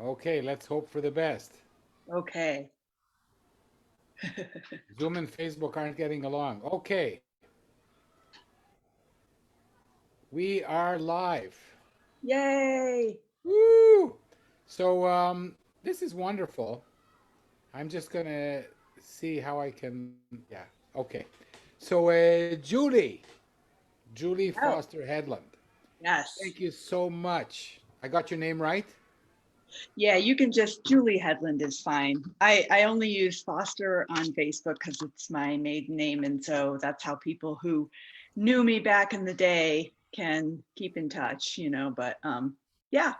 Okay, let's hope for the best. Okay. Zoom and Facebook aren't getting along. Okay, we are live. Yay. Woo! So this is wonderful. I'm just gonna see how I can. Yeah. Okay. So Julie Oh, Foster Hedlund. yes. Thank you so much. I got your name right. Yeah, you can just Julie Hedlund is fine. I only use Foster on Facebook because it's my maiden name, and so that's how people who knew me back in the day can keep in touch, but yeah.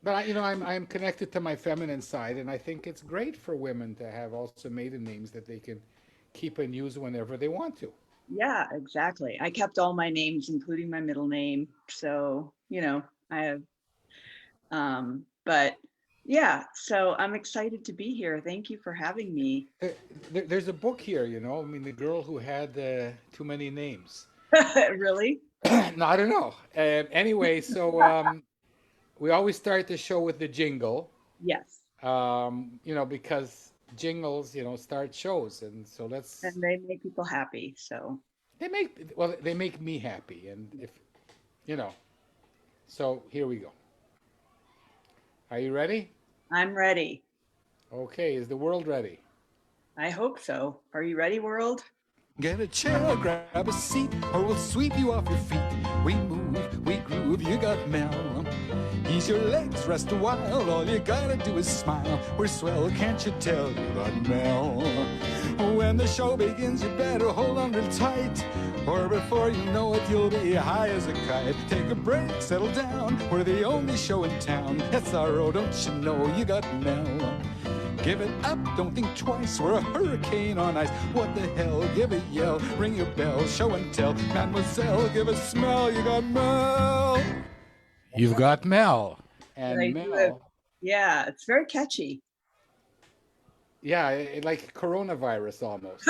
But I'm connected to my feminine side, and I think it's great for women to have also maiden names that they can keep and use whenever they want to. Yeah, exactly. I kept all my names, including my middle name. So, I have but yeah, so I'm excited to be here. Thank you for having me. There's a book here, I mean, the girl who had too many names. Really? No, I don't know. Anyway, we always start the show with the jingle, Yes. because jingles, start shows, and so let's. And they make people happy. So They make me happy, and if you know. So here we go. Are you ready? I'm ready. Okay, is the world ready? I hope so. Are you ready, world? Get a chair, grab a seat, or we'll sweep you off your feet. We move, we groove, you got Mel. Ease your legs, rest a while, all you gotta do is smile. We're swell, can't you tell, you got Mel. When the show begins, you better hold on real tight, or before you know it, you'll be high as a kite. Take a break, settle down, we're the only show in town. SRO, don't you know, you got Mel. Give it up, don't think twice, we're a hurricane on ice. What the hell, give a yell, ring your bell, show and tell. Mademoiselle, give a smell, you got Mel. You've got Mel, I and do have, Mel. yeah, it's very catchy. Yeah, like coronavirus almost.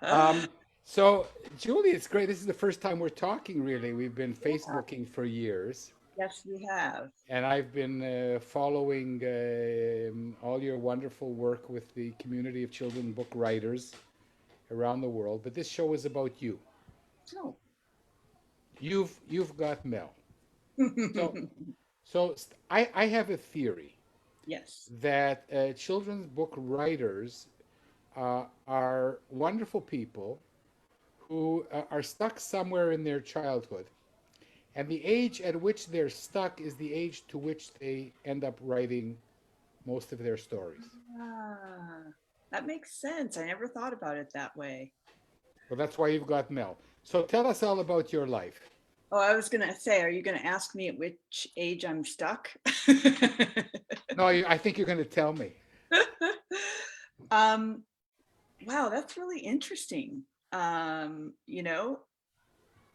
Um, so, Julie, it's great. This is the first time we're talking, really. We've been Yeah, Facebooking for years, yes, we have. and I've been following all your wonderful work with the community of children book writers around the world. But this show is about you. Oh. You've got Mel. So, so I have a theory Yes. that children's book writers are wonderful people who are stuck somewhere in their childhood. And the age at which they're stuck is the age to which they end up writing most of their stories. Ah, that makes sense. I never thought about it that way. Well, that's why you've got Mel. So tell us all about your life. Oh, I was gonna say, are you gonna ask me at which age I'm stuck? No, I think you're going to tell me. um, wow, that's really interesting. Um, you know,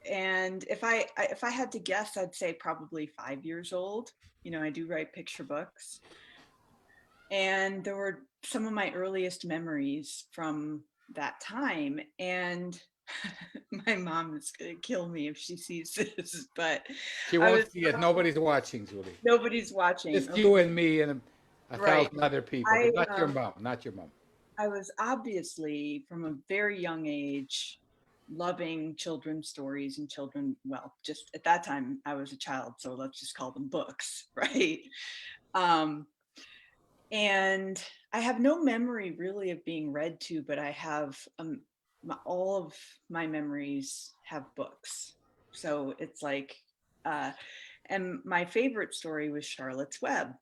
and if I had to guess, I'd say probably 5 years old. I do write picture books, and there were some of my earliest memories from that time. And my mom is gonna kill me if she sees this, but She I won't was see it. Nobody's watching, Julie. nobody's watching. Just Okay, you and me and a right. thousand other people, I but not your mom. Not your mom. I was obviously from a very young age loving children's stories and well, just at that time I was a child, so let's just call them books, right? Um, and I have no memory really of being read to, but I have all of my memories have books. So it's like, uh, and my favorite story was Charlotte's Web.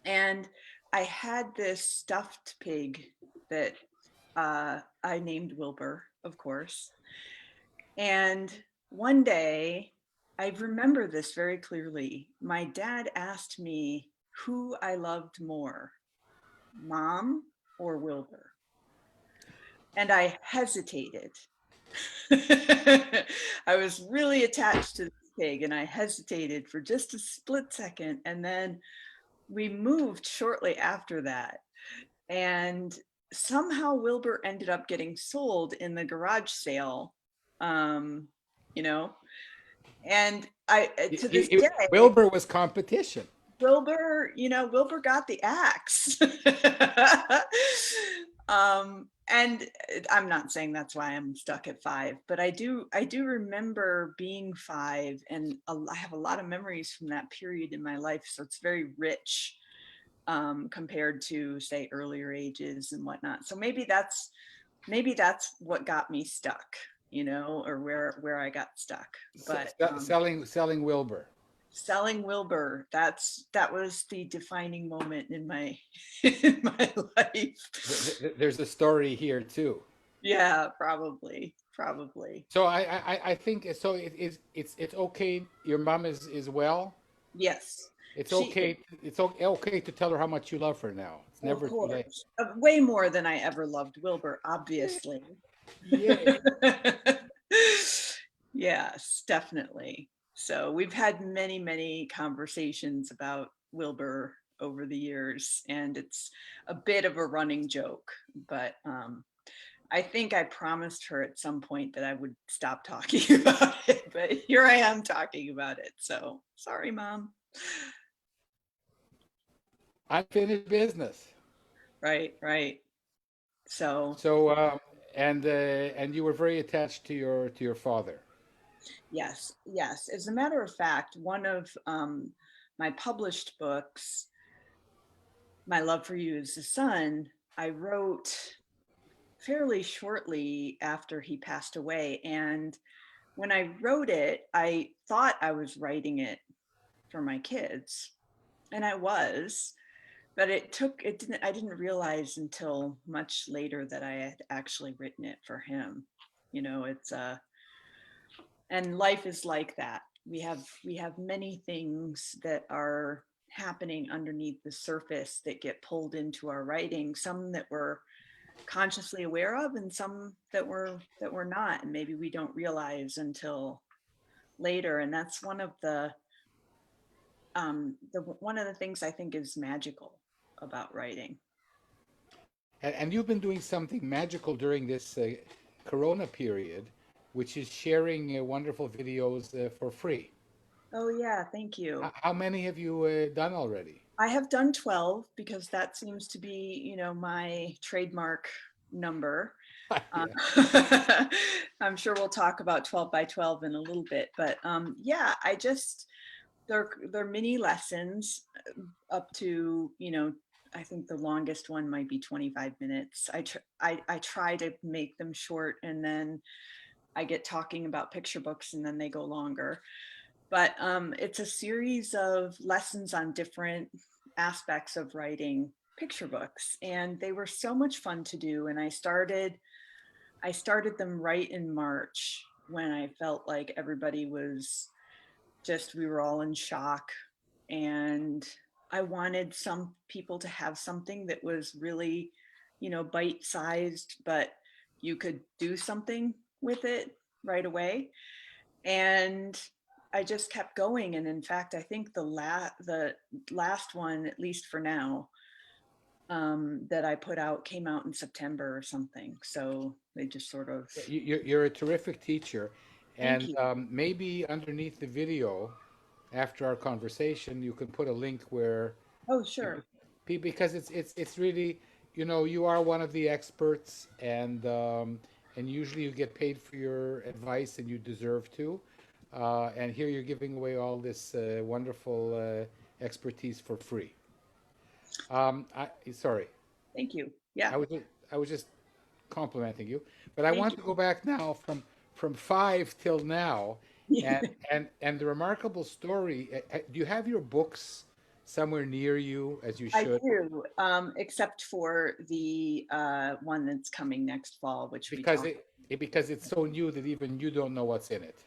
And I had this stuffed pig that I named Wilbur, of course. And one day, I remember this very clearly. My dad asked me who I loved more, Mom or Wilbur? And I hesitated. I was really attached to this pig and I hesitated for just a split second. And then we moved shortly after that. And somehow Wilbur ended up getting sold in the garage sale. Um, you know, And I, to this It- day, Wilbur was competition. Wilbur, Wilbur got the axe. And I'm not saying that's why I'm stuck at 5, but I do remember being 5, and I have a lot of memories from that period in my life. So it's very rich, compared to, say, earlier ages and whatnot. So maybe that's what got me stuck, or where I got stuck. But Selling Wilbur. selling Wilbur, that was the defining moment in my in my life. There's a story here too. Yeah, probably. So I think so. It's okay. Your mom is well. Yes, It's she, okay. Okay to tell her how much you love her now. It's of never too late. course, way more than I ever loved Wilbur, obviously. Yeah. Yes, definitely. So we've had many conversations about Wilbur over the years, and it's a bit of a running joke, but I think I promised her at some point that I would stop talking about it, but here I am talking about it. So sorry, Mom. Unfinished business. Right. So So and you were very attached to your father. yes. As a matter of fact, one of my published books, My Love for You is the Sun, I wrote fairly shortly after he passed away. And when I wrote it, I thought I was writing it for my kids, and I was, but I didn't realize until much later that I had actually written it for him. It's and life is like that. We have many things that are happening underneath the surface that get pulled into our writing, some that we're consciously aware of and some that we're not, and maybe we don't realize until later. And that's one of the things I think is magical about writing. And you've been doing something magical during this Corona period, which is sharing wonderful videos for free. Oh yeah, thank you. How many have you done already? I have done 12 because that seems to be, my trademark number. Yeah. I'm sure we'll talk about 12 by 12 in a little bit, but yeah, they're mini lessons, up to, I think the longest one might be 25 minutes. I try to make them short, and then I get talking about picture books and then they go longer. But it's a series of lessons on different aspects of writing picture books, and they were so much fun to do. And I started them right in March, when I felt like everybody was we were all in shock. And I wanted some people to have something that was really, bite sized, but you could do something with it right away. And I just kept going. And in fact, I think the last one, at least for now, that I put out came out in September or something. So they just sort of. You're a terrific teacher, Thank and you. maybe underneath the video, after our conversation, you can put a link where Oh, sure. because it's really, you are one of the experts, and usually you get paid for your advice, and you deserve to. And here you're giving away all this wonderful expertise for free. Sorry, Thank you. Yeah. I was I was just complimenting you, but I Thank want you. to go back now from 5 till now, and and the remarkable story. Do you have your books somewhere near you, as you I should? do, except for the one that's coming next fall, which we Because talked. because it's so new that even you don't know what's in it.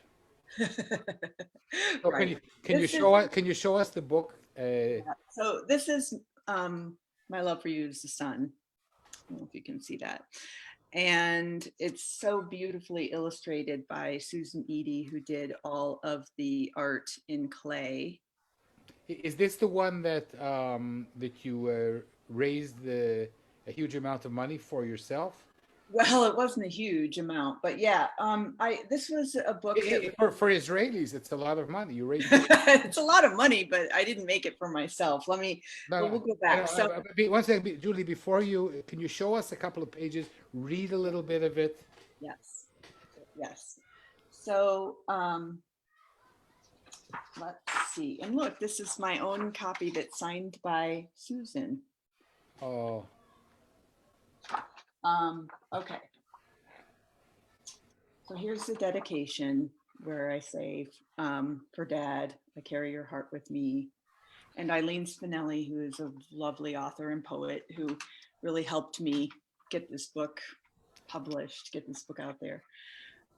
So Right. can you This is show us the book? so. This is My Love for You is the Sun. I don't know if you can see that. And it's so beautifully illustrated by Susan Eady, who did all of the art in clay. Is this the one that you raised a huge amount of money for yourself? Well, it wasn't a huge amount, but yeah, this was a book that For Israelis, it's a lot of money. You raise it's a lot of money, but I didn't make it for myself. no, Well, no. we'll go I back. know. So One second, Julie. Before you, can you show us a couple of pages? Read a little bit of it. yes, yes. So let's see. And look, this is my own copy that's signed by Susan. Oh, Okay. So here's the dedication where I say, for Dad, I carry your heart with me. And Eileen Spinelli, who is a lovely author and poet who really helped me get this book published, get this book out there.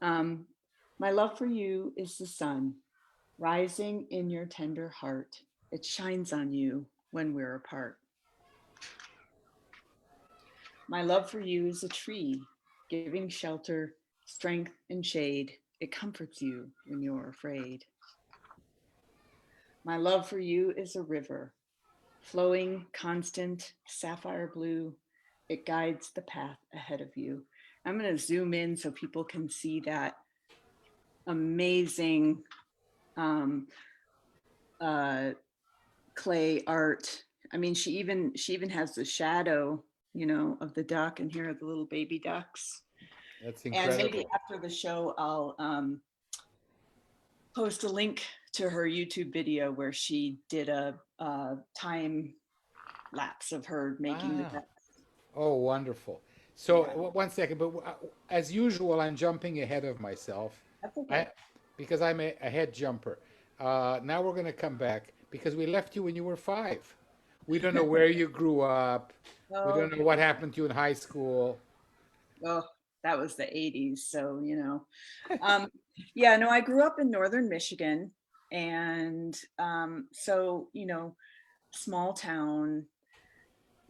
My love for you is the sun rising in your tender heart. It shines on you when we're apart. My love for you is a tree, giving shelter, strength, and shade. It comforts you when you're afraid. My love for you is a river, flowing, constant, sapphire blue. It guides the path ahead of you. I'm going to zoom in so people can see that amazing clay art. I mean, she even has the shadow, of the duck, and here are the little baby ducks. that's And maybe incredible. after the show, I'll post a link to her YouTube video where she did a time lapse of her making the Ah, ducks. oh, wonderful. So Yeah, one second, but as usual, I'm jumping ahead of myself. that's I okay. because I'm a head jumper. Now we're going to come back because we left you when you were 5. We don't know where you grew up. We Oh, don't know what happened to you in high school. oh, that was the 80s. So, um, yeah, no, I grew up in Northern Michigan. And so, small town,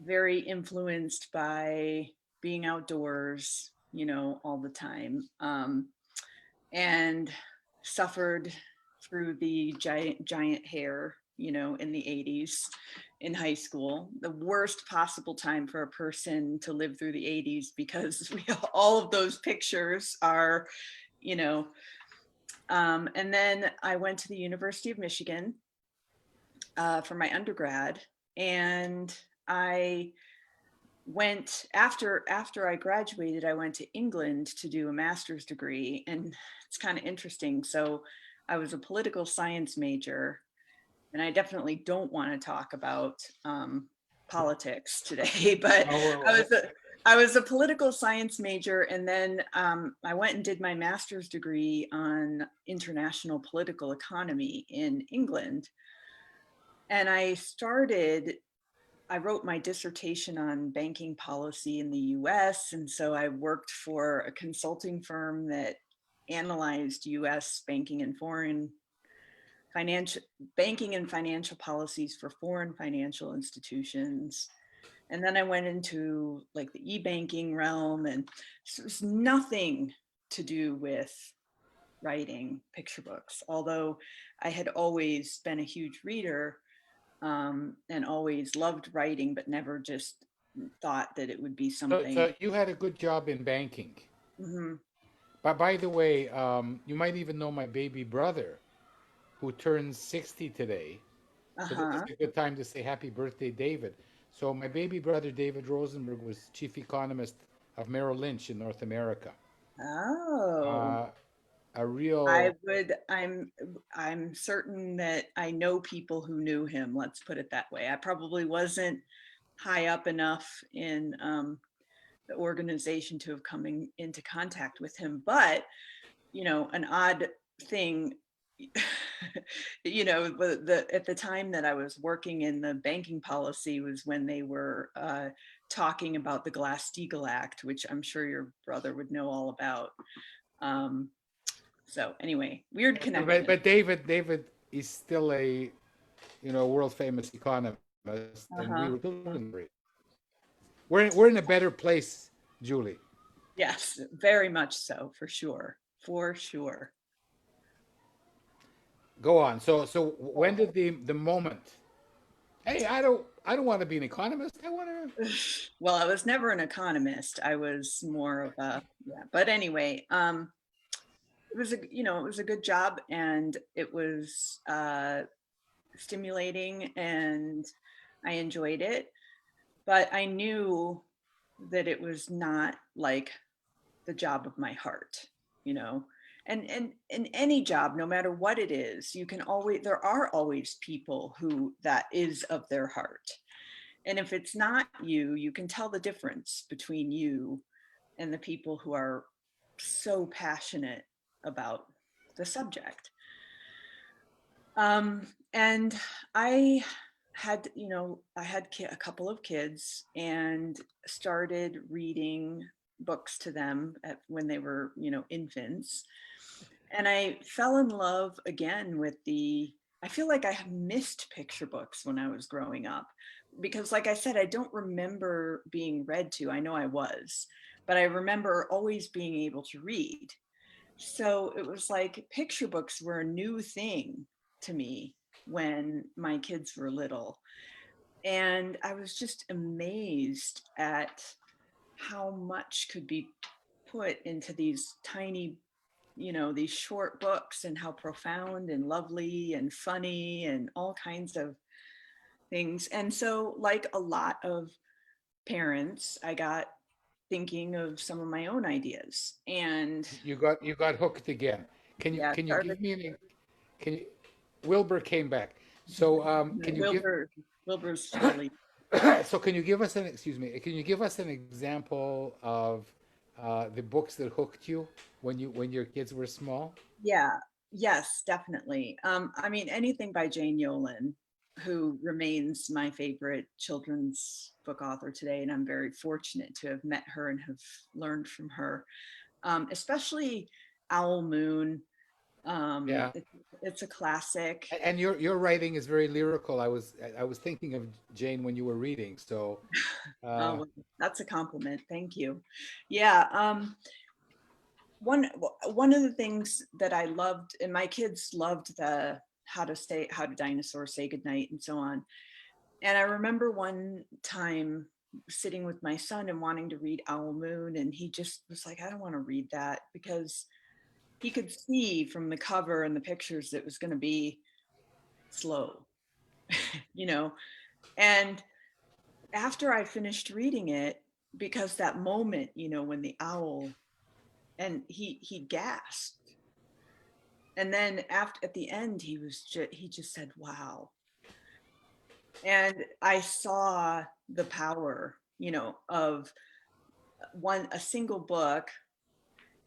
very influenced by being outdoors, all the time. And suffered through the giant hair, in the 80s in high school. The worst possible time for a person to live through the 80s because all of those pictures are, you know, and then I went to the University of Michigan for my undergrad, and I went after I graduated, I went to England to do a master's degree. And it's kind of interesting. So I was a political science major, and I definitely don't want to talk about politics today, but Oh, I was a I was a political science major, and then I went and did my master's degree on international political economy in England. And I wrote my dissertation on banking policy in the US. And so I worked for a consulting firm that analyzed US financial banking and financial policies for foreign financial institutions. And then I went into like the e-banking realm, and so it was nothing to do with writing picture books, although I had always been a huge reader, and always loved writing, but never just thought that it would be something. so you had a good job in banking. Mhm. But by the way, you might even know my baby brother, who turns 60 today. So this is Uh-huh. a good time to say happy birthday, David. So my baby brother, David Rosenberg, was chief economist of Merrill Lynch in North America. Oh, Uh, a real, I'm certain that I know people who knew him. Let's put it that way. I probably wasn't high up enough in the organization to have coming into contact with him, but an odd thing. At the time that I was working in the banking policy was when they were talking about the Glass-Steagall Act, which I'm sure your brother would know all about. So anyway, weird connection. but David is still a, world famous economist, and we were Uh-huh. children. We're in a better place, Julie. Yes, very much so, for sure. For sure. Go on. So when did the moment Hey, I don't want to be an economist. I want to. Well, I was never an economist. I was more of a, yeah. But anyway, it was it was a good job, and it was stimulating, and I enjoyed it. But I knew that it was not like the job of my heart, you know. And in any job, no matter what it is, you can always there are always people who that is of their heart. And if it's not you, you can tell the difference between you and the people who are so passionate about the subject. And I had, I had a couple of kids and started reading books to them when they were, infants. And I fell in love again with I feel like I have missed picture books when I was growing up because, like I said, I don't remember being read to. I know I was, but I remember always being able to read. So it was like picture books were a new thing to me when my kids were little. And I was just amazed at how much could be put into these tiny, these short books, and how profound and lovely and funny and all kinds of things. And so, like a lot of parents, I got thinking of some of my own ideas. And You got hooked again. Can you yeah, can you started give me can you Wilbur came back. So no, can you give Wilbur's Charlie. so can you give us an excuse me, can you give us an example of the books that hooked you when your kids were small? Yeah, yes, definitely. I mean, anything by Jane Yolen, who remains my favorite children's book author today, and I'm very fortunate to have met her and have learned from her. Especially Owl Moon. Yeah. It's a classic. And your writing is very lyrical. I was thinking of Jane when you were reading. So Oh, uh well, that's a compliment. Thank you. Yeah. One one of the things that I loved, and my kids loved the how to dinosaurs say goodnight and so on. And I remember one time sitting with my son and wanting to read Owl Moon, and he just was like, I don't want to read that, because he could see from the cover and the pictures that it was going to be slow, you know. And after I finished reading it, because that moment, when the owl, and he gasped, and then after at the end he just said wow. And I saw the power, of a single book.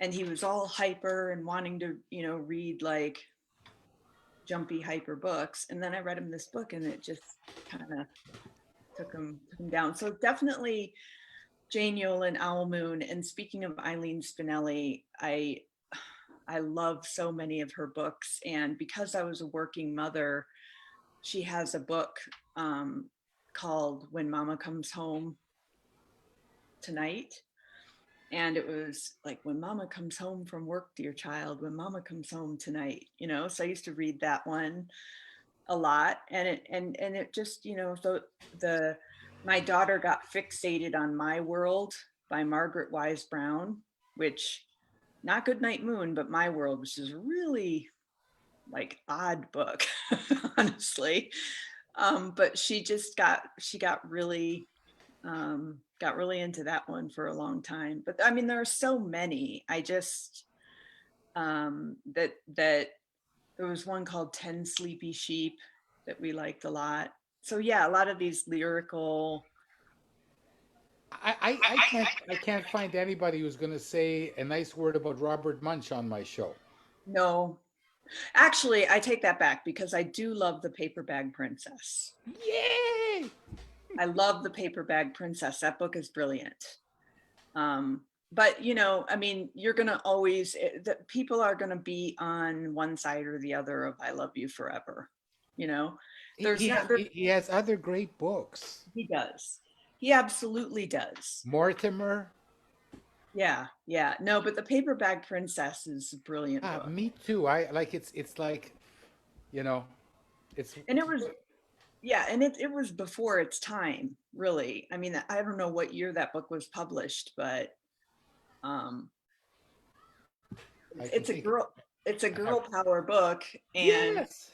And he was all hyper and wanting to, read like jumpy hyper books. And then I read him this book, and it just kind of took him down. So definitely Jane Yolen, Owl Moon. And speaking of Eileen Spinelli, I love so many of her books. And because I was a working mother, she has a book called When Mama Comes Home Tonight. And it was like, when mama comes home from work, dear child, when mama comes home tonight, so I used to read that one a lot. And it just, so the my daughter got fixated on My World by Margaret Wise Brown, which, not Goodnight Moon, but My World, which is really like odd book, honestly. But she got really into that one for a long time. But I mean, there are so many. I just that there was one called 10 Sleepy Sheep that we liked a lot. So yeah, a lot of these lyrical. I can't find anybody who's going to say a nice word about Robert Munch on my show. No, actually, I take that back, because I do love The Paper Bag Princess. Yay! I love The Paper Bag Princess. That book is brilliant. But I mean, you're gonna always people are gonna be on one side or the other of I Love You Forever. He, There's he, not. he has other great books. He does. He absolutely does. Mortimer. Yeah, yeah. No, but The Paper Bag Princess is a brilliant book. Me too. I like it's like, you know, it's And it was Yeah, and it was before its time, really. I mean, I don't know what year that book was published, but um, I can it's a take it. girl power book, and Yes.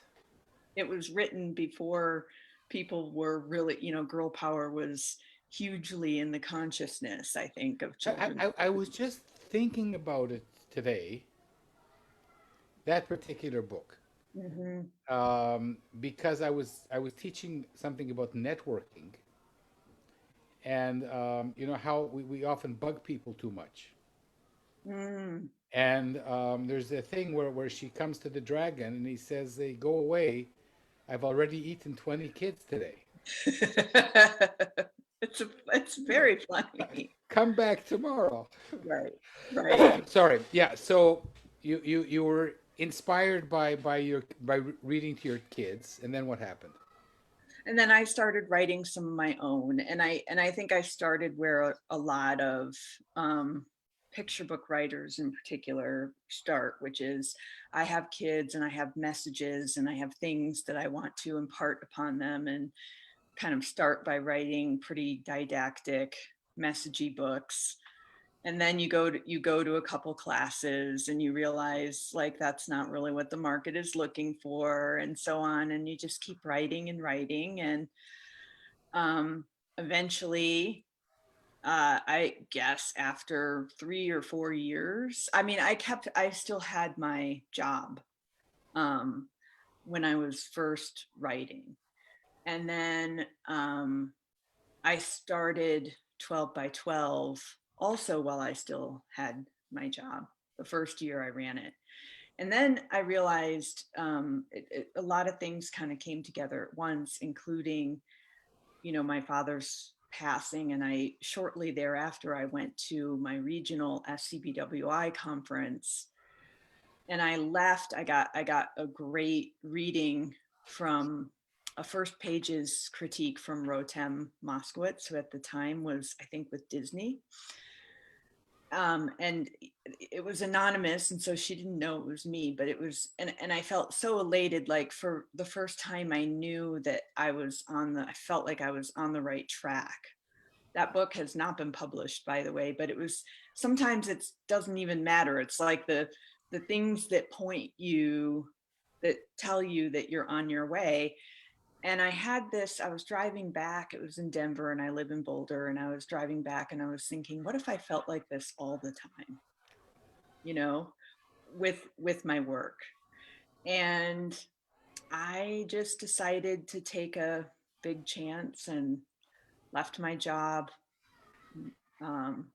it was written before people were really, girl power was hugely in the consciousness, I think, of children. I was just thinking about it today, that particular book, Hmm. because I was teaching something about networking, and you know how we often bug people too much. Mm. And there's a thing where she comes to the dragon and he says, "They go away. I've already eaten 20 kids today. It's very funny. Come back tomorrow." Right, right. Sorry. Yeah. So you were inspired by reading to your kids, and then what happened? And then I started writing some of my own, and I think I started where a lot of um, picture book writers in particular start, which is I have kids and I have messages and I have things that I want to impart upon them, and kind of start by writing pretty didactic, messagey books. And then you go to a couple classes and you realize like that's not really what the market is looking for, and so on, and you just keep writing and writing, and um, eventually, I guess after 3 or 4 years, I mean, I still had my job um, when I was first writing. And then I started 12 by 12 also while I still had my job, the first year I ran it. And then I realized a lot of things kind of came together at once, including my father's passing. And I shortly thereafter, I went to my regional SCBWI conference, and I left. I got a great reading from a first pages critique from Rotem Moskowitz, who at the time was, I think, with Disney. And it was anonymous, and so she didn't know it was me, but it was, and I felt so elated, like for the first time I knew that I felt like I was on the right track. That book has not been published, by the way, but it was, sometimes it doesn't even matter. It's like the things that point you, that tell you that you're on your way. And I was driving back, it was in Denver and I live in Boulder, and I was driving back and I was thinking, what if I felt like this all the time, you know, with my work? And I just decided to take a big chance and left my job, um,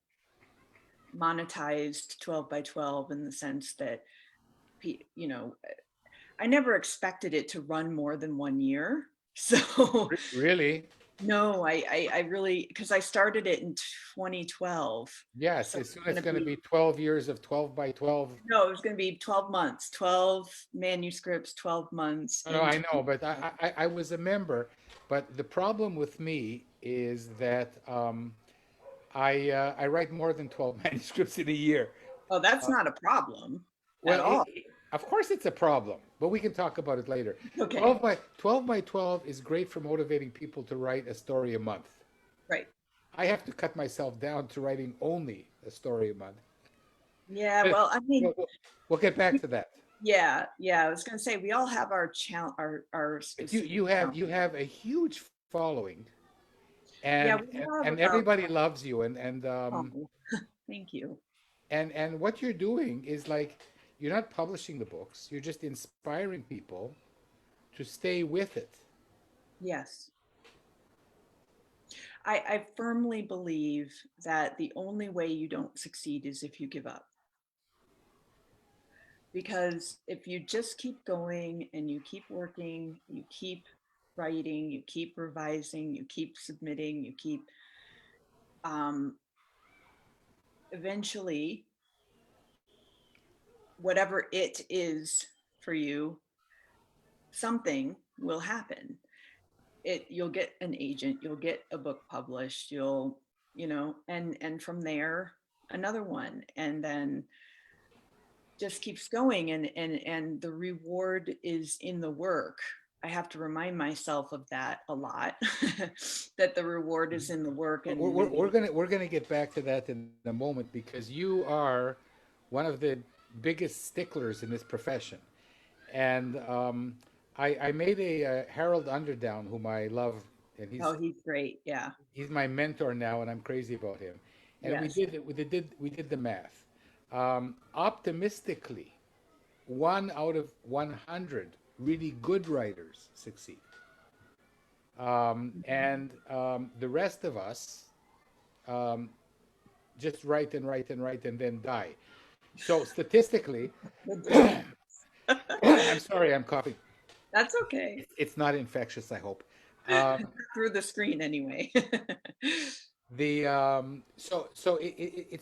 monetized 12 by 12 in the sense that, you know, I never expected it to run more than 1 year. So Really? no, I really, because I started it in 2012. Yes. So As it's soon as going it's to going to be, be 12 years of 12 by 12. no, it was going to be 12 months, 12 manuscripts, 12 months No, in I know, but 2012. I was a member. But the problem with me is that I write more than 12 manuscripts in a year. Oh, that's not a problem at Well, all. of course it's a problem, but we can talk about it later. Okay, 12 by 12 is great for motivating people to write a story a month. right. I have to cut myself down to writing only a story a month. Yeah, But well, I mean, we'll get back to that. yeah, yeah. I was going to say we all have our challenge, our But you specific you have you challenges. have a huge following, Yeah, and we and, have and about, everybody loves you, oh, thank you. and what you're doing is like you're not publishing the books, you're just inspiring people to stay with it. Yes. I firmly believe that the only way you don't succeed is if you give up. Because if you just keep going and you keep working, you keep writing, you keep revising, you keep submitting, you keep, um, eventually, whatever it is for you, something will happen. You'll get an agent, you'll get a book published, you'll, and from there, another one, and then just keeps going, and the reward is in the work. I have to remind myself of that a lot, that the reward is in the work. We're, And we're, we're gonna we're gonna get back to that in a moment because you are one of the biggest sticklers in this profession, and I made a Harold Underdown, whom I love, and oh, he's great. Yeah. he's my mentor now, and I'm crazy about him. And Yes. we did the math. Optimistically, 1 out of 100 really good writers succeed, and the rest of us um, just write and write and write and then die. So statistically, Good job. I'm sorry, I'm coughing. That's okay. It's not infectious, I hope. Um, Through the screen anyway.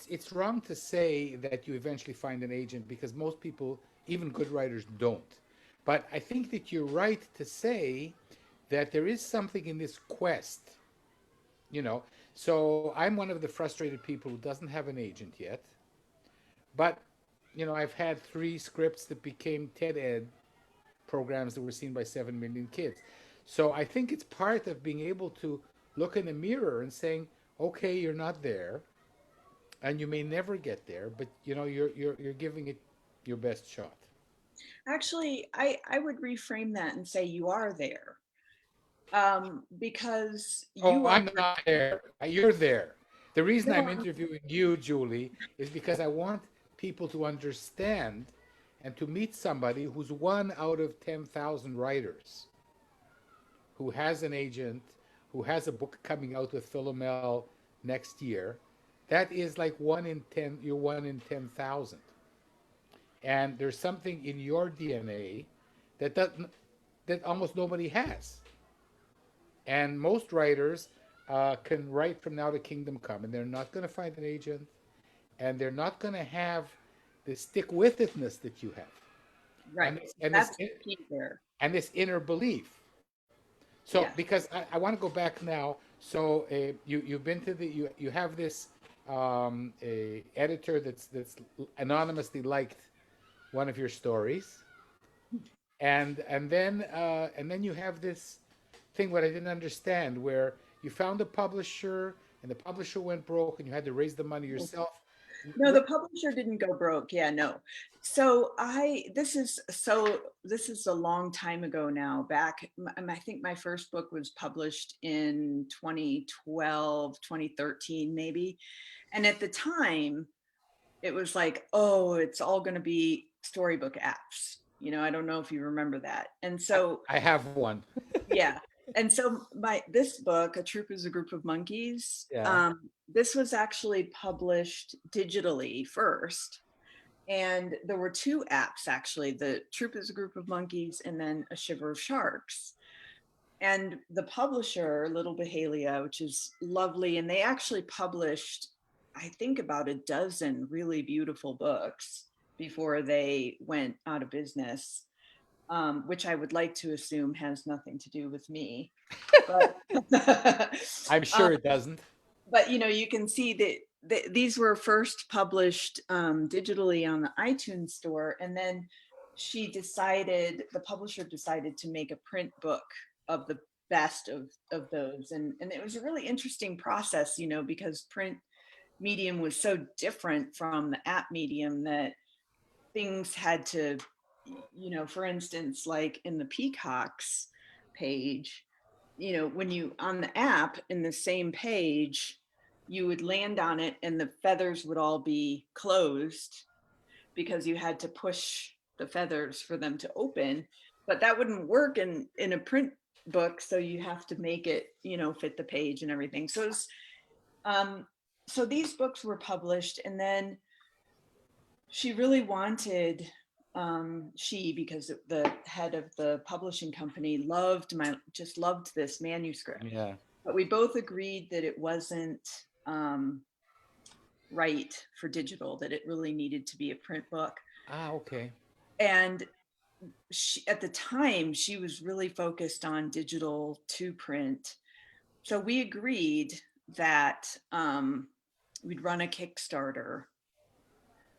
it's wrong to say that you eventually find an agent because most people, even good writers, don't. But I think that you're right to say that there is something in this quest, you know. So I'm one of the frustrated people who doesn't have an agent yet, but I've had 3 scripts that became TED Ed programs that were seen by 7 million kids. So I think it's part of being able to look in the mirror and saying, okay, you're not there, and you may never get there, but you're giving it your best shot. Actually, I would reframe that and say you are there. Because Oh, you are. I'm not there. You're there. The reason I'm No, interviewing you, Julie, is because I want people to understand and to meet somebody who's 1 out of 10,000 writers, who has an agent, who has a book coming out with Philomel next year. That is like 1 in 10. You're 1 in 10,000, and there's something in your DNA that doesn't that almost nobody has. And most writers can write from now to kingdom come, and they're not going to find an agent, and they're not going to have the stick with itness that you have, and right. this, and this That's the key there. and this inner belief. So, Yeah. because I want to go back now. So, you've been to you have this a editor that's anonymously liked one of your stories, and then you have this thing what I didn't understand where you found a publisher and the publisher went broke and you had to raise the money yourself. No, the publisher didn't go broke. Yeah, no. So this is a long time ago now. I think my first book was published in 2012, 2013, maybe. And at the time, it was like, oh, it's all going to be storybook apps. I don't know if you remember that. And so, I have one. yeah. And so this book, A Troop is a Group of Monkeys, Yeah. this was actually published digitally first. And there were 2 apps actually. The Troop is a Group of Monkeys and then A Shiver of Sharks. And the publisher, Little Behalia, which is lovely, and they actually published, I think, about a dozen really beautiful books before they went out of business, which I would like to assume has nothing to do with me. But, I'm sure it doesn't. but you can see that these were first published digitally on the iTunes store, and then the publisher decided to make a print book of the best of those, and it was a really interesting process, because print medium was so different from the app medium that things had to, for instance, like in the Peacocks page, when you on the app in the same page, you would land on it and the feathers would all be closed because you had to push the feathers for them to open. But that wouldn't work in a print book, so you have to make it, fit the page and everything. So um, so these books were published, and then she really wanted, because the head of the publishing company just loved this manuscript, Yeah. but we both agreed that it wasn't right for digital, that it really needed to be a print book. Ah, okay. And at the time, she was really focused on digital to print. So we agreed that we'd run a Kickstarter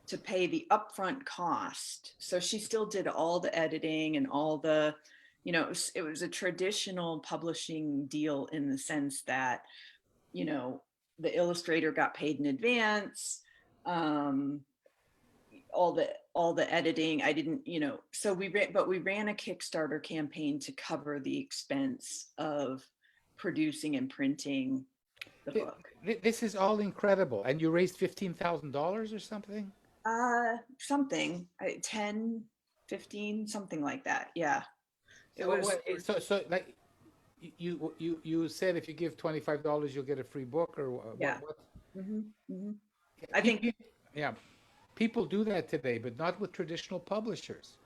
to pay the upfront cost. So she still did all the editing and all the, it was a traditional publishing deal in the sense that, the illustrator got paid in advance. Um, all the editing, I didn't, so we ran a Kickstarter campaign to cover the expense of producing and printing the book. This is all incredible. And you raised $15,000 or something? Something, 10, 15, something like that. Yeah. It So, was, so like you said if you give $25, you'll get a free book or yeah. what? Hmm. Hmm. I think, Yeah, people do that today, but not with traditional publishers.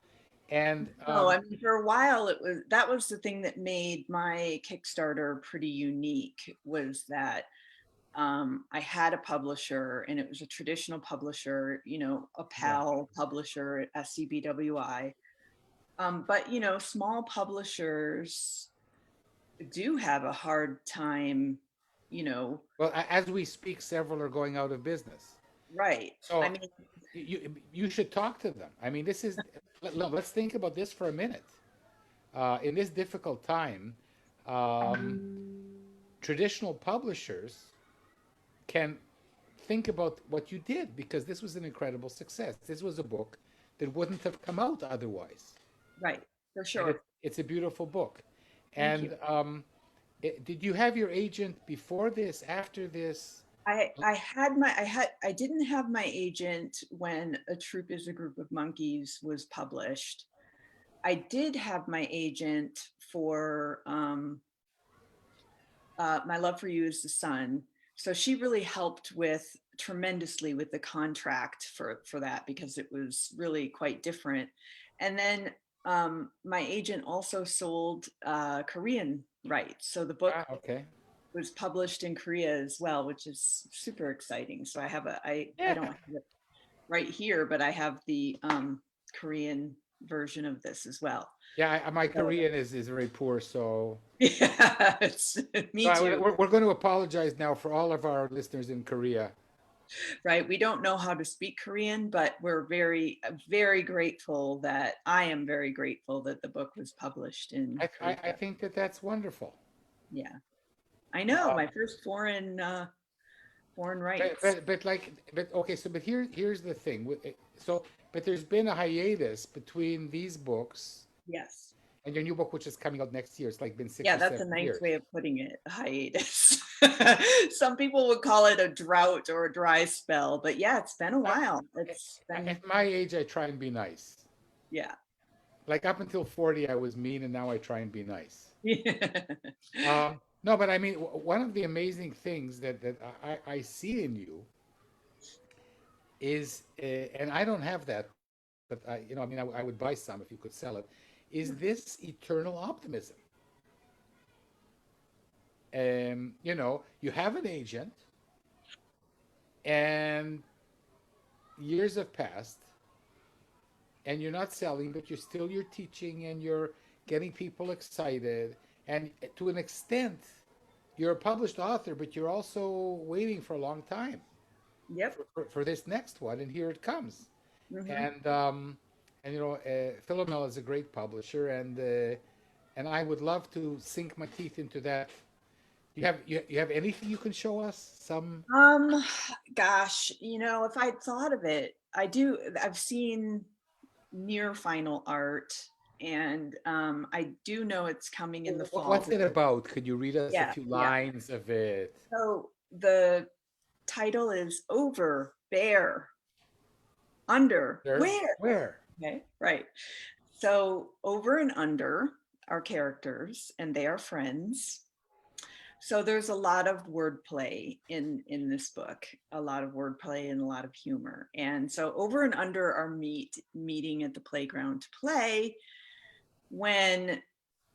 And no, I mean, for a while that was the thing that made my Kickstarter pretty unique, was that I had a publisher, and it was a traditional publisher, a yeah, PAL publisher at SCBWI. But small publishers do have a hard time, you know, well, as we speak, several are going out of business. right. I So mean, you should talk to them. I mean, this is let's think about this for a minute. In this difficult time, um, traditional publishers can think about what you did because this was an incredible success. This was a book that wouldn't have come out otherwise, right, for and sure. it's a beautiful book. Thank you. And did you have your agent before this, after this? I didn't have my agent when A Troop is a Group of Monkeys was published. I did have my agent for My Love for You is the Sun. So she really helped tremendously with the contract for that, because it was really quite different. And then my agent also sold Korean rights. So the book Ah, okay. was published in Korea as well, which is super exciting. So I don't Yeah. have it right here, but I have the Korean version of this as well. Yeah, my So, Korean is very poor, so yes, so me too. we're going to apologize now for all of our listeners in Korea. Right? We don't know how to speak Korean, but we're very, very grateful that I am very grateful that the book was published in I Korea. think that that's wonderful. Yeah, I know, Uh, my first foreign but, rights. but like but okay, so but here's the thing. So but there's been a hiatus between these books Yes. and your new book, which is coming out next year. It's like been six Yeah, or that's seven a nice years. way of putting it, a hiatus. Some people would call it a drought or a dry spell, but yeah, it's been a Uh, while. It's been, At my age, I try and be nice. yeah. Like up until 40, I was mean, and now I try and be nice. Yeah. No, but I mean, one of the amazing things that I see in you is, and I don't have that, but I mean, I would buy some if you could sell it, is this eternal optimism. You have an agent, and years have passed, and you're not selling, but you're teaching, and you're getting people excited, and to an extent, you're a published author, but you're also waiting for a long time Yep. for this next one, and here it comes. Hmm. And Philomel is a great publisher, and I would love to sink my teeth into that. You have anything you can show us? Some Um, Gosh, if I'd thought of it, I've seen near final art, and I do know it's coming in the fall. what's it about? Could you read us a Yeah, few yeah. lines of it? So the title is Over, Bear, Under, There, Where? where? Okay, right. So over and under are characters, and they are friends. So there's a lot of wordplay in this book, a lot of wordplay and a lot of humor. And so over and under are meeting at the playground to play, when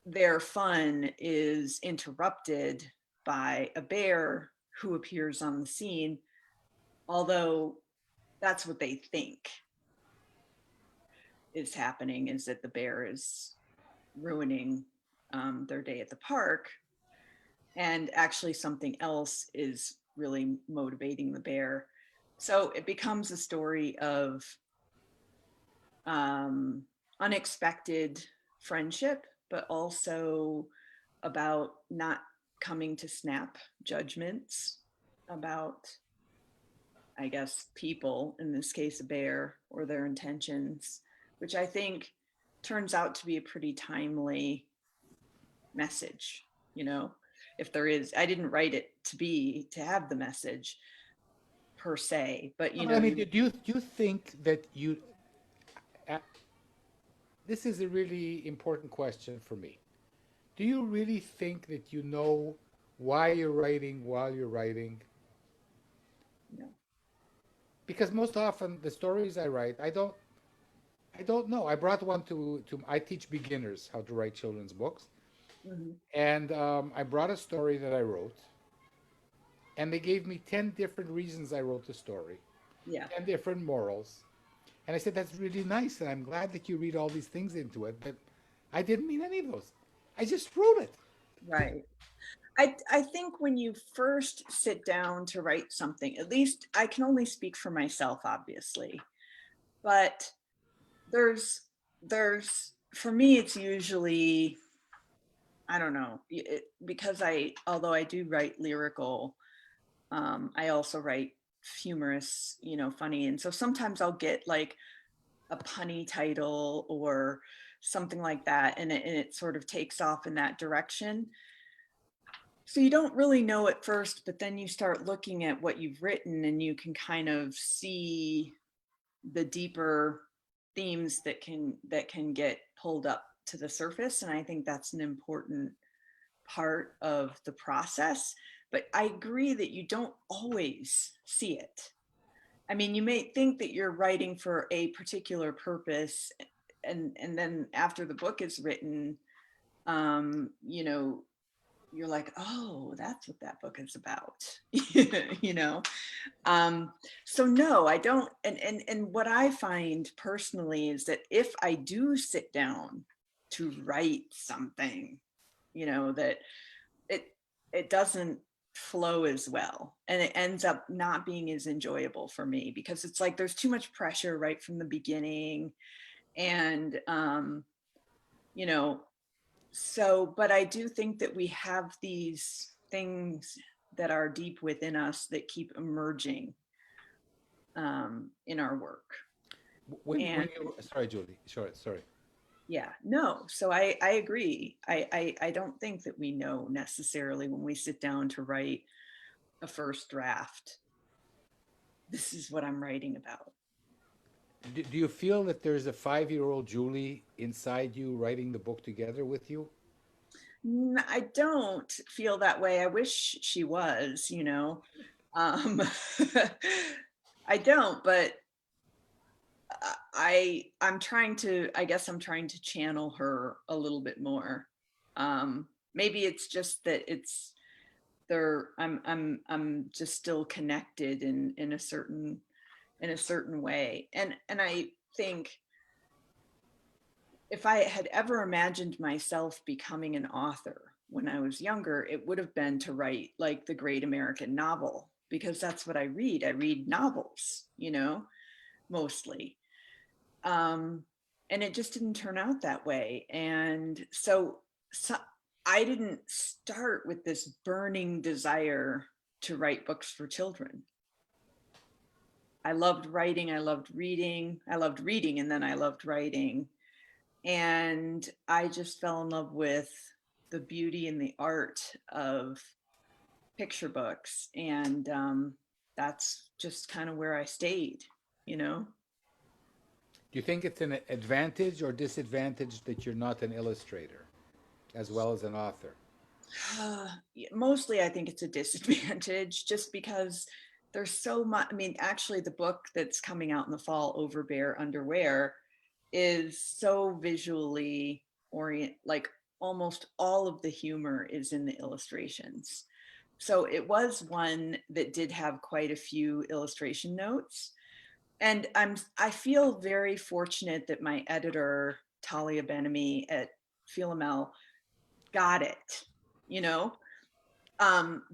their fun is interrupted by a bear who appears on the scene, although that's what they think is happening, is that the bear is ruining their day at the park. And actually something else is really motivating the bear. So it becomes a story of unexpected friendship but also about not coming to snap judgments about, I guess, people, in this case, a bear, or their intentions, which I think turns out to be a pretty timely message, you know, if there is. I didn't write it to have the message per se, but No, you but I know, mean, you, do you think that you? Uh, this is a really important question for me. Do you really think that you know why you're writing while you're writing? know, Because most often the stories I write, I don't know. I brought one to I teach beginners how to write children's books, mhm, and I brought a story that I wrote, and they gave me 10 different reasons I wrote the story, yeah, 10 different morals, and I said that's really nice, and I'm glad that you read all these things into it, but I didn't mean any of those. I just wrote it. right. I think when you first sit down to write something, at least I can only speak for myself, obviously, but there's for me it's usually, I don't know, because although I do write lyrical, I also write humorous, you know, funny, and so sometimes I'll get like a punny title or something like that, and it sort of takes off in that direction. So you don't really know at first, but then you start looking at what you've written and you can kind of see the deeper themes that can get pulled up to the surface. And I think that's an important part of the process. But I agree that you don't always see it. I mean, you may think that you're writing for a particular purpose, and then after the book is written, you know, you're like, oh, that's what that book is about. You know. So no, I don't. And what I find personally is that if I do sit down to write something, you know, that it it doesn't flow as well, and it ends up not being as enjoyable for me, because it's like there's too much pressure right from the beginning. And you know, so, but I do think that we have these things that are deep within us that keep emerging in our work. When And you sorry, Julie, sorry. yeah, no, so I agree. I don't think that we know necessarily when we sit down to write a first draft, this is what I'm writing about. Do you feel that there's a 5-year-old Julie inside you writing the book together with you? I don't feel that way. I wish she was, you know. Um, I don't, but I'm trying to, I guess I'm trying to channel her a little bit more. Maybe it's just that it's there, I'm just still connected in a certain way. And I think if I had ever imagined myself becoming an author when I was younger, it would have been to write like the great American novel, because that's what I read. I read novels, you know, mostly. Um, and it just didn't turn out that way. And so I didn't start with this burning desire to write books for children. I loved writing, I loved reading, I loved reading, and then I loved writing. And I just fell in love with the beauty and the art of picture books. And that's just kind of where I stayed, you know? Do you think it's an advantage or disadvantage that you're not an illustrator as well as an author? Mostly, I think it's a disadvantage just because there's so much. I mean, actually, the book that's coming out in the fall, Over Bare Underwear, is so visually like almost all of the humor is in the illustrations. So it was one that did have quite a few illustration notes. And I feel very fortunate that my editor, Talia Benamy at Philomel, got it, you know,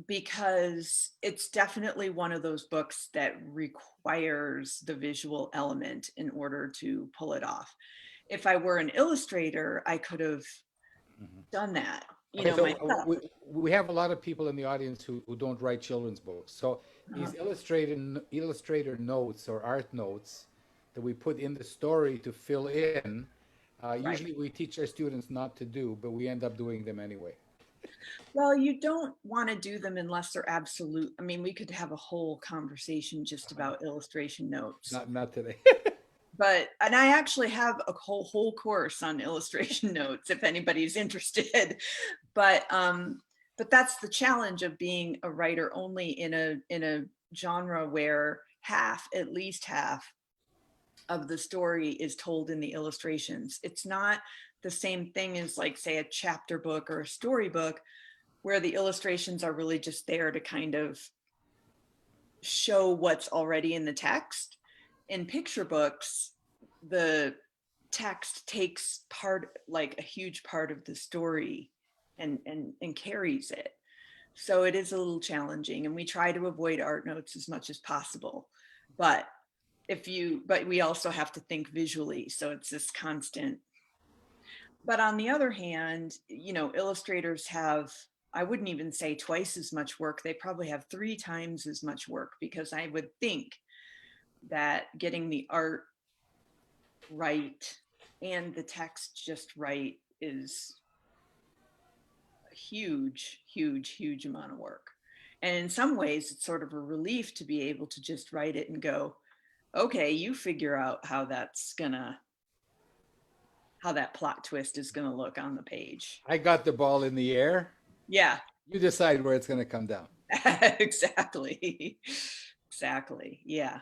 because it's definitely one of those books that requires the visual element in order to pull it off. If I were an illustrator, I could have done that, Okay, so myself. we have a lot of people in the audience who don't write children's books. So Uh, these illustrator notes or art notes that we put in the story to fill in, right. usually we teach our students not to do, but we end up doing them anyway. Well, you don't want to do them unless they're absolute. I mean, we could have a whole conversation just about illustration notes. Not today. And I actually have a whole course on illustration notes if anybody's interested. But that's the challenge of being a writer only in a genre where at least half of the story is told in the illustrations. It's not the same thing as, like, say, a chapter book or a storybook where the illustrations are really just there to kind of show what's already in the text. In picture books, the text takes like a huge part of the story and carries it. So it is a little challenging, and we try to avoid art notes as much as possible. But we also have to think visually. So it's this constant. But on the other hand, illustrators have, I wouldn't even say twice as much work. They probably have 3 times as much work, because I would think that getting the art right and the text just right is a huge amount of work. And in some ways, it's sort of a relief to be able to just write it and go, okay, you figure out how that plot twist is going to look on the page. I got the ball in the air. Yeah. You decide where it's going to come down. Exactly. Yeah.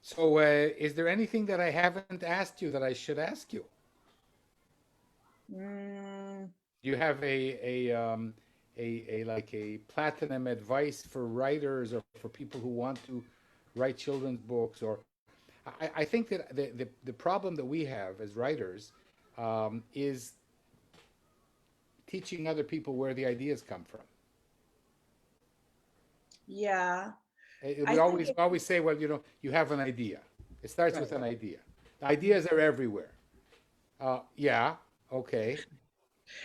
So, is there anything that I haven't asked you that I should ask you? Mm, Do you have like a platinum advice for writers or for people who want to write children's books? Or I think that the problem that we have as writers is teaching other people where the ideas come from. yeah. We always say, well, you have an idea. It starts with Right. an idea. The ideas are everywhere. Yeah, okay.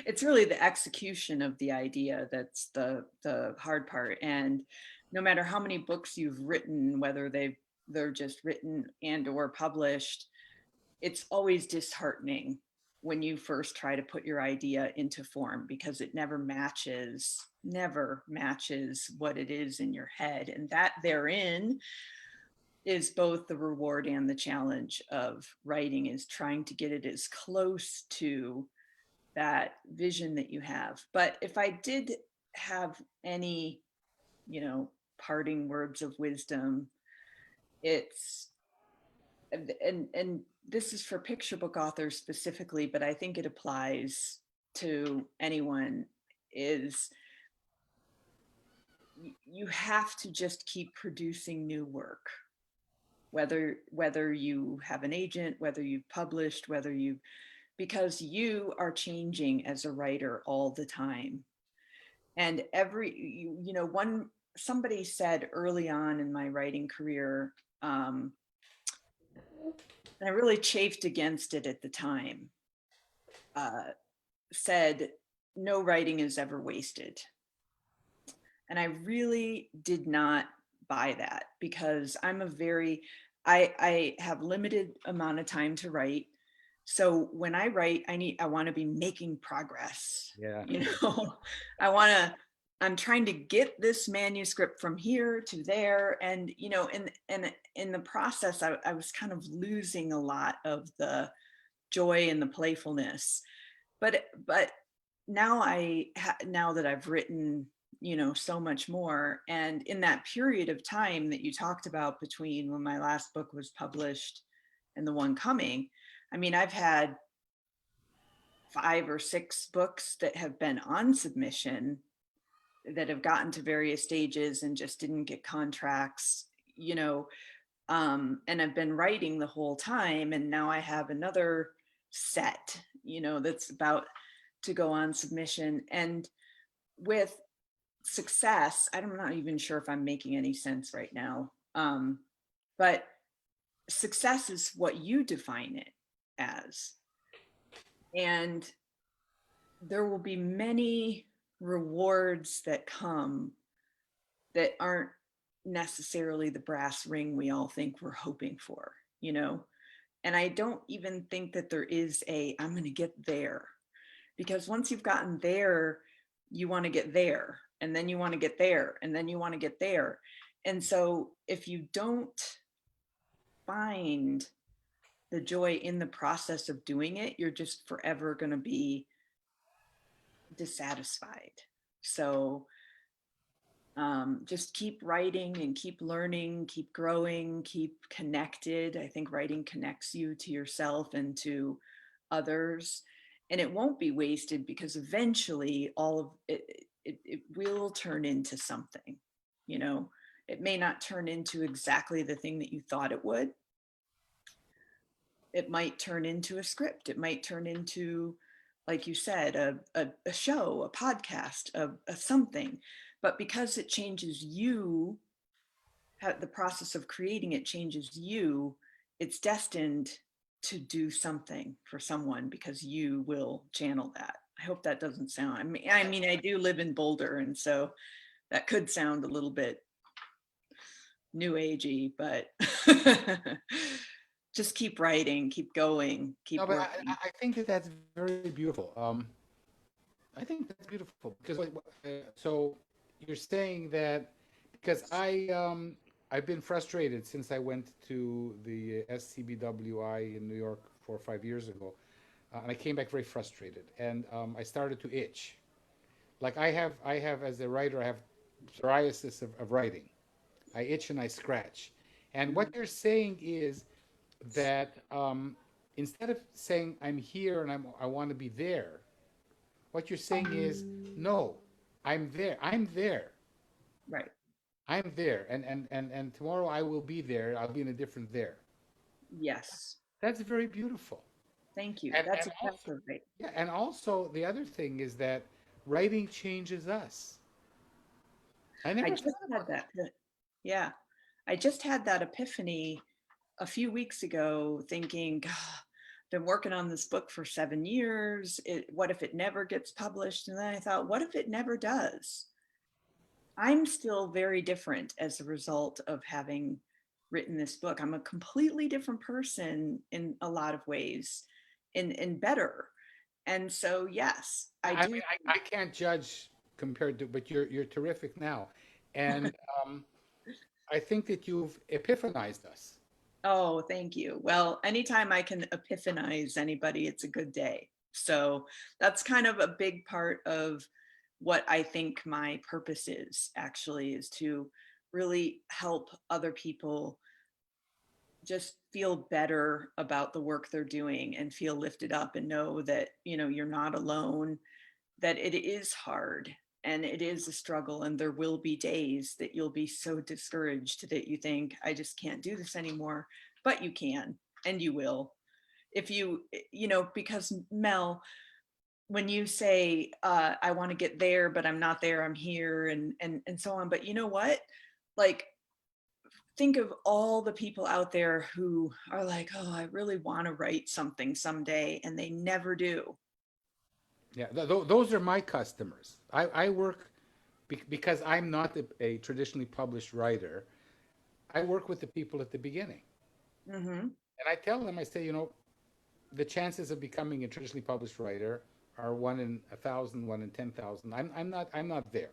It's really the execution of the idea that's the hard part. And no matter how many books you've written, whether they're just written and or published, it's always disheartening when you first try to put your idea into form, because it never matches what it is in your head. And that therein is both the reward and the challenge of writing, is trying to get it as close to that vision that you have. But if I did have any, parting words of wisdom, it's, and this is for picture book authors specifically, but I think it applies to anyone, is you have to just keep producing new work, whether you have an agent, whether you've published, because you are changing as a writer all the time. And somebody said early on in my writing career, and I really chafed against it at the time, said, no writing is ever wasted. And I really did not buy that, because I have limited amount of time to write. So when I write, I want to be making progress. Yeah. I'm trying to get this manuscript from here to there. And, in the process, I was kind of losing a lot of the joy and the playfulness. But now now that I've written, so much more, and in that period of time that you talked about between when my last book was published and the one coming, I mean, I've had 5 or 6 books that have been on submission that have gotten to various stages and just didn't get contracts, and I've been writing the whole time. And now I have another set, that's about to go on submission. And with success, I'm not even sure if I'm making any sense right now. But success is what you define it as. And there will be many rewards that come that aren't necessarily the brass ring we all think we're hoping for, you know? And I don't even think that there is I'm going to get there, because once you've gotten there, you want to get there, and then you want to get there, and then you want to get there. And so if you don't find the joy in the process of doing it, you're just forever going to be dissatisfied. So just keep writing and keep learning, keep growing, keep connected. I think writing connects you to yourself and to others, and it won't be wasted, because eventually all of it will turn into something. You know, it may not turn into exactly the thing that you thought it would. It might turn into a script. It might turn into, like you said, a show, a podcast, a something. But because it changes you, the process of creating it changes you, it's destined to do something for someone, because you will channel that. I hope that doesn't sound, I mean, I do live in Boulder, and so that could sound a little bit new agey, but just keep writing, keep going, keep No, but working. I think that that's very beautiful. I think that's beautiful because so you're saying that because I've been frustrated since I went to the SCBWI in New York 4 or 5 years ago, and I came back very frustrated, and I started to itch. Like I have as a writer, I have psoriasis of writing. I itch and I scratch, and what Mhm. you're saying is that instead of saying I'm here and I want to be there, what you're saying is, no, I'm there. I'm there. Right. I'm there. And tomorrow I will be there. I'll be in a different there. Yes. That's very beautiful. Thank you. And That's also, exactly right. yeah, and also the other thing is that writing changes us. I I never just thought had about that. that. Yeah. I just had that epiphany a few weeks ago, thinking, God, I've been working on this book for 7 years. What if it never gets published? And then I thought, what if it never does? I'm still very different as a result of having written this book. I'm a completely different person in a lot of ways, and better. And so, yes, I I do. mean, I can't judge compared to, but you're terrific now, and um, I think that you've epiphanized us. Oh, thank you. Well, anytime I can epiphanize anybody, it's a good day. So that's kind of a big part of what I think my purpose is, actually, is to really help other people just feel better about the work they're doing and feel lifted up and know that, you're not alone, that it is hard and it is a struggle, and there will be days that you'll be so discouraged that you think, I just can't do this anymore. But you can, and you will, if because Mel, when you say, I want to get there but I'm not there, I'm here, and so on. But you know what, like, think of all the people out there who are like, oh, I really want to write something someday, and they never do. Yeah, those are my customers. I work because I'm not a traditionally published writer. I work with the people at the beginning, Hmm. and I tell them, I say, the chances of becoming a traditionally published writer are 1 in 1,000, 1 in 10,000. I'm not there,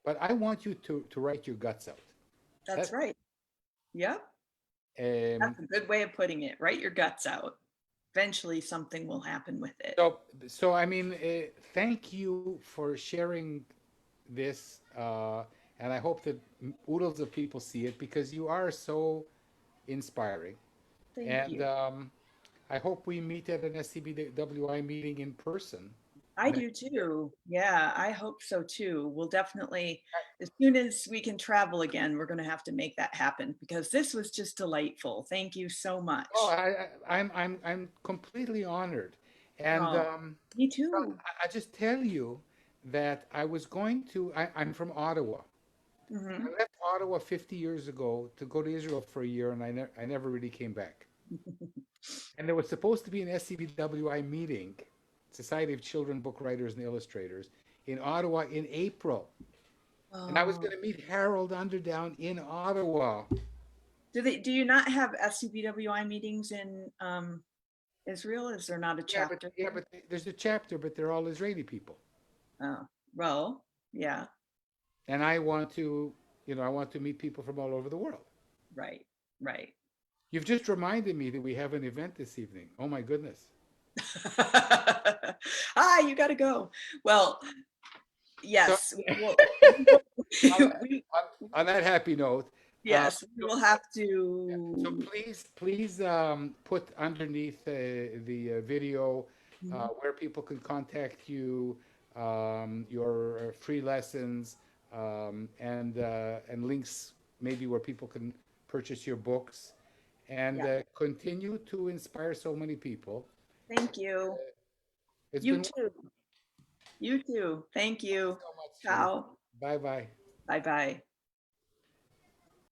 but I want you to write your guts out. That's That right. Yep. um, That's a good way of putting it. Write your guts out. Eventually, something will happen with it. so I mean, thank you for sharing this, and I hope that oodles of people see it because you are so inspiring. Thank And you. I hope we meet at an SCBWI meeting in person. I do too. Yeah, I hope so too. We'll definitely, as soon as we can travel again, we're going to have to make that happen, because this was just delightful. Thank you so Oh, much. I'm completely honored, and Oh, me well, too. I just tell you that I was going to. I'm from Ottawa. Hmm. I left Ottawa 50 years ago to go to Israel for a year, and I never really came back. And there was supposed to be an SCBWI meeting Society of Children Book Writers and Illustrators in Ottawa in April. And I was Oh. going to meet Harold Underdown in Ottawa. Do you not have SCBWI meetings in Israel? Is there not a Yeah, but chapter? there's a chapter, but they're all Israeli people. Oh, well, yeah, And I want to, I want to meet people from all over the world. right, right. You've just reminded me that we have an event this evening. Oh my goodness. You got to go. Well, yes, On, we, on that happy note, yes, we will have so to. please put underneath the video Mhm. where people can contact you, your free lessons, and links maybe where people can purchase your books, and Yeah, continue to inspire so many people. thank you. It's You been too. You too. Thank you. so much, Julie. Ciao. Bye bye. Bye bye.